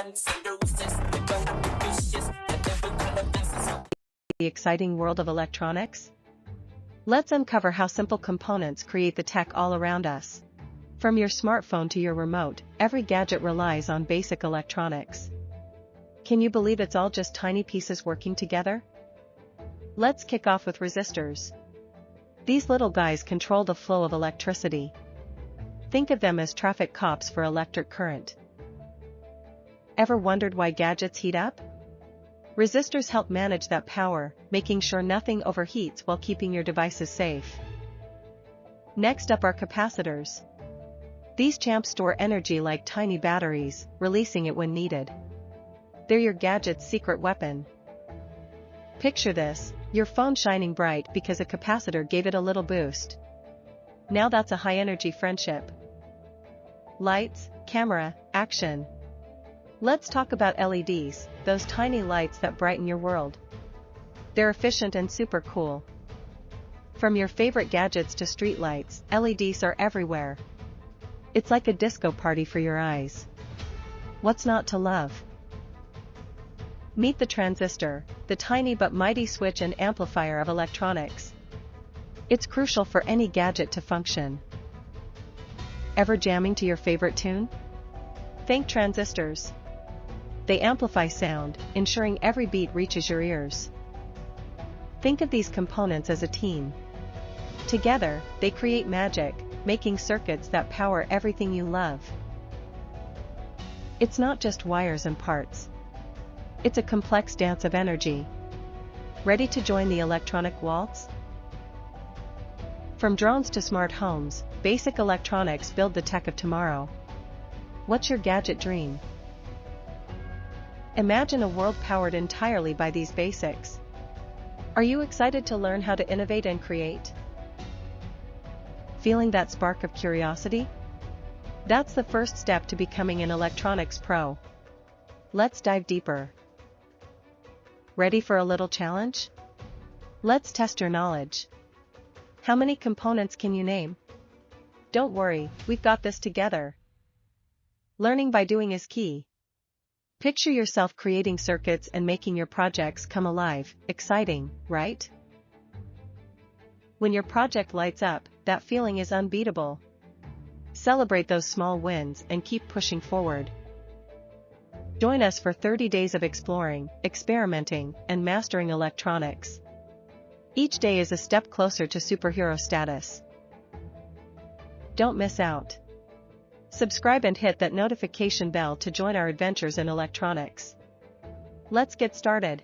The exciting world of electronics? Let's uncover how simple components create the tech all around us. From your smartphone to your remote, every gadget relies on basic electronics. Can you believe it's all just tiny pieces working together? Let's kick off with resistors. These little guys control the flow of electricity. Think of them as traffic cops for electric current. Ever wondered why gadgets heat up? Resistors help manage that power, making sure nothing overheats while keeping your devices safe. Next up are capacitors. These champs store energy like tiny batteries, releasing it when needed. They're your gadget's secret weapon. Picture this, your phone shining bright because a capacitor gave it a little boost. Now that's a high-energy friendship. Lights, camera, action. Let's talk about LEDs, those tiny lights that brighten your world. They're efficient and super cool. From your favorite gadgets to street lights, LEDs are everywhere. It's like a disco party for your eyes. What's not to love? Meet the transistor, the tiny but mighty switch and amplifier of electronics. It's crucial for any gadget to function. Ever jamming to your favorite tune? Think transistors. They amplify sound, ensuring every beat reaches your ears. Think of these components as a team. Together, they create magic, making circuits that power everything you love. It's not just wires and parts. It's a complex dance of energy. Ready to join the electronic waltz? From drones to smart homes, basic electronics build the tech of tomorrow. What's your gadget dream? Imagine a world powered entirely by these basics. Are you excited to learn how to innovate and create? Feeling that spark of curiosity? That's the first step to becoming an electronics pro. Let's dive deeper. Ready for a little challenge? Let's test your knowledge. How many components can you name? Don't worry, we've got this together. Learning by doing is key. Picture yourself creating circuits and making your projects come alive. Exciting, right? When your project lights up, that feeling is unbeatable. Celebrate those small wins and keep pushing forward. Join us for 30 days of exploring, experimenting, and mastering electronics. Each day is a step closer to superhero status. Don't miss out. Subscribe and hit that notification bell to join our adventures in electronics. Let's get started.